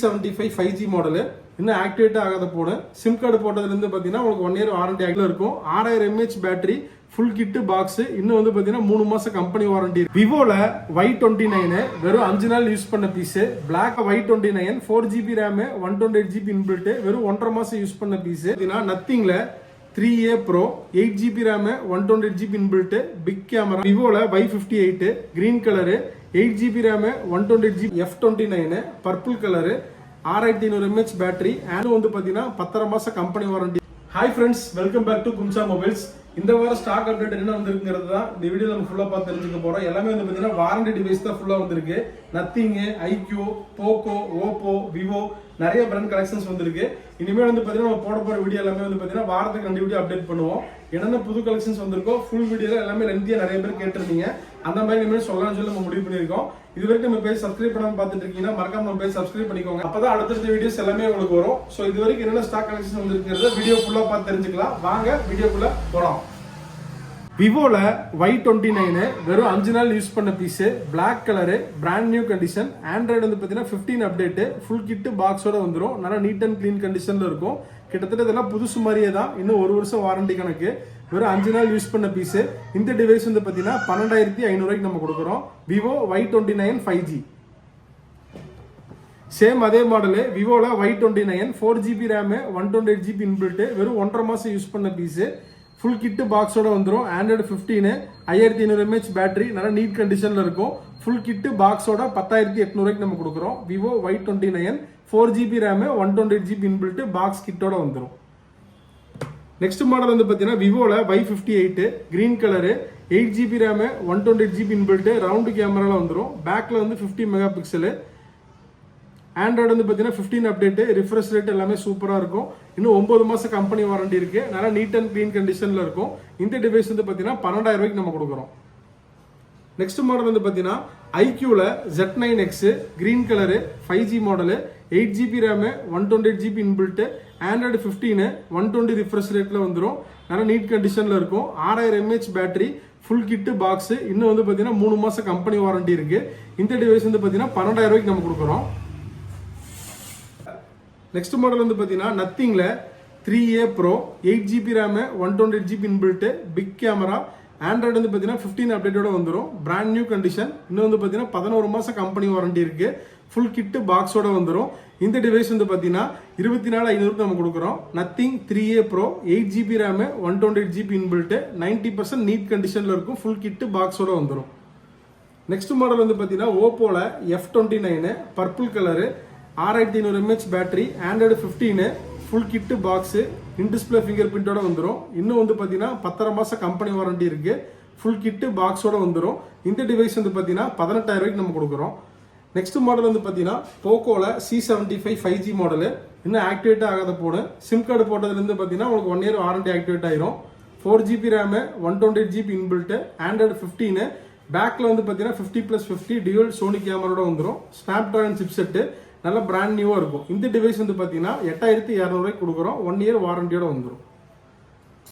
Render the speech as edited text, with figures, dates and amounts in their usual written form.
75 5G model இன்னும் activate ஆகாத phone sim card போட்டதுலேருந்து பார்த்தீங்கன்னா உங்களுக்கு 1 இயர் வாரண்டி ஆக்டில் இருக்கும். 6000 mAh battery, full kit box, இன்னும் வந்து பார்த்தீங்கன்னா 3 மாசம் கம்பெனி வாரண்டி. விவோல Y29 வெறும் 5 நாள் யூஸ் பண்ண piece. Black Y29 4GB RAM 128GB இன்பில்ட், வெறும் 1.5 மாசம் யூஸ் பண்ண பீஸ். நத்திங்ல 3A Pro 8GB RAM 128GB inbuilt, big camera. விவோல Y58 green colour, 8GB RAM 128GB, F29 purple colour, 6500 mAh battery, and வந்து பாத்தீங்கன்னா 10.5 மாசம் company warranty. Hi friends, welcome back to கும்சா மொபைல்ஸ். இந்த வாரம் ஸ்டாக் அப்டேட் என்ன வந்திருக்குங்கிறது தான் இந்த வீடியோ நம்ம ஃபுல்லா பார்த்து தெரிஞ்சுக்க போறோம். எல்லாமே வந்து பாத்தீங்கன்னா வாரண்டி டிவைஸ் தான் ஃபுல்லா வந்திருக்கு. Nothing, iQOO, Poco, Oppo, Vivo, நிறைய பிராண்ட் கலெக்ஷன்ஸ் வந்திருக்கு. இனிமேல் வந்து பாத்தீங்கன்னா நம்ம போட போற வீடியோ எல்லாமே வந்து பாத்தீங்கன்னா வாரத்துக்கு 2 வீடியோ அப்டேட் பண்ணுவோம். என்னென்ன புது கலெக்ஷன்ஸ் வந்திருக்கோ ஃபுல் வீடியோல எல்லாமே லென்த்தியா நிறைய பேர் கேட்டிருந்தீங்க. அந்த மாதிரி இனிமேல் சொல்லலாம்னு சொல்லி நம்ம முடிவு பண்ணியிருக்கோம். இது வரைக்கும் நம்ம பேஜ் சப்ஸ்கிரைப் பண்ணாம பார்த்துட்டு இருக்கீங்கன்னா மறக்காம நம்ம பேஜ் சப்ஸ்கிரைப் பண்ணிக்கோங்க. அப்பதான் அடுத்தடுத்த வீடியோஸ் எல்லாமே உங்களுக்கு வரும். ஸோ இது வரைக்கும் என்னென்ன ஸ்டாக் கலெக்ஷன் வந்திருக்கிறத வீடியோ ஃபுல்லா பார்த்து தெரிஞ்சுக்கலாம். வாங்க வீடியோக்குள்ள போலாம். விவோல Y29 வெறும் 5 நாள் யூஸ் பண்ண piece, black colour, brand new condition. Android வந்து பார்த்தீங்கன்னா 15 அப்டேட், ஃபுல் கிட்டு பாக்ஸோட வந்துடும். நல்லா நீட் அண்ட் கிளீன் கண்டிஷன்ல இருக்கும். கிட்டத்தட்ட இதெல்லாம் புதுசு மாதிரியே தான். இன்னும் 1 வருஷம் வாரண்டி கணக்கு. வெறும் 5 நாள் யூஸ் பண்ண பீஸ். இந்த டிவைஸ் வந்து பார்த்தீங்கன்னா 12500 நம்ம கொடுக்குறோம். Vivo Y29 5G. சேம் அதே மாடலு விவோல Y29 4GB RAM 128GB இன்பில்ட், வெறும் 1.5 மாசம் யூஸ் பண்ண பீஸ், ஃபுல் கிட்டு பாக்ஸோட வந்துடும். ஆண்ட்ராய்டு 15 5500 mAh பேட்டரி, நல்லா நீட் கண்டிஷன்ல இருக்கும். ஃபுல் கிட்டு பாக்ஸோட 10800 நம்ம கொடுக்குறோம். Vivo Y29 4GB RAM 128GB இன்பில்ட், பாக்ஸ் கிட்டோட வந்துடும். நெக்ஸ்ட் மாடல் வந்து பார்த்தீங்கன்னா விவோல Y58 green colour, 8GB RAM 128GB இன்பில்ட், ரவுண்டு கேமரால வந்துடும். பேக்ல வந்து 50 மெகா பிக்சலு. ஆண்ட்ராய்டு வந்து பார்த்தீங்கன்னா 15 அப்டேட், ரிஃப்ரெஷ் ரேட் எல்லாமே சூப்பராக இருக்கும். இன்னும் 9 மாசம் கம்பெனி வாரண்டி இருக்கு. நல்லா நீட் அண்ட் கிளீன் கண்டிஷன்ல இருக்கும். இந்த டிவைஸ் வந்து பார்த்தீங்கன்னா 12000 நம்ம கொடுக்குறோம். நெக்ஸ்ட் மாடல் வந்து பார்த்தீங்கன்னா ஐக்யூல Z9X green colour, 5G model, 8GB RAM 128GB inbuilt, Android 15 120 refresh ரேட்ல வந்துடும். நல்லா நீட் கண்டிஷன்ல இருக்கும். 6000 mAh battery, full kit box, இன்னும் வந்து பார்த்தீங்கன்னா 3 மாசம் கம்பெனி வாரண்டி இருக்கு. இந்த டிவைஸ் வந்து பார்த்தீங்கன்னா 12000 நம்ம கொடுக்குறோம். நெக்ஸ்ட் மாடல் வந்து பார்த்தீங்கன்னா நத்திங்ல 3A Pro 8GB RAM 128GB inbuilt, big camera. Android வந்து பார்த்தீங்கன்னா 15 அப்டேட்டோட வந்துடும். Brand new condition. இன்னும் வந்து பார்த்தீங்கன்னா 11 மாசம் கம்பெனி வாரண்டி இருக்கு. ஃபுல் கிட்டு பாக்ஸோட வந்துடும். இந்த டிவைஸ் வந்து பார்த்தீங்கன்னா 24500 நம்ம கொடுக்குறோம். Nothing 3A Pro 8GB RAM 128GB inbuilt, 90% neat கண்டிஷன்ல இருக்கும். ஃபுல் கிட்டு பாக்ஸோட வந்துடும். நெக்ஸ்ட் மாடல் வந்து பார்த்தீங்கன்னா ஓப்போல F29 purple colour, 6500 mAh battery, Android 15 full kit box, in display finger பிரிண்டோட வந்துடும். இன்னும் வந்து பார்த்தீங்கன்னா 10.5 மாசம் கம்பெனி வாரண்டி இருக்கு. ஃபுல் கிட்டு பாக்ஸோட வந்துடும். இந்த டிவைஸ் வந்து பார்த்தீங்கன்னா 18000 நம்ம கொடுக்குறோம். நெக்ஸ்ட் மாடல் வந்து பார்த்தீங்கன்னா போக்கோல C75 5G மாடலு, இன்னும் ஆக்டிவேட் ஆகாத போனு. சிம் கார்டு போட்டதுலேருந்து பார்த்தீங்கன்னா உங்களுக்கு 1 இயர் வாரண்டி ஆக்டிவேட் ஆயிரும். 4GB RAM 128GB inbuilt, Android 15. பேக்ல வந்து பார்த்தீங்கன்னா 50+50 டியூவல் சோனி கேமராவோட வந்துடும். ஸ்னாப்டிராகன் சிப்செட்டு, நல்ல பிராண்ட் நியூவா இருக்கும். இந்த டிவைஸ் வந்து பாத்தீங்கன்னா 8200 கொடுக்குறோம். 1 இயர் வாரண்டியோட வந்துடும்.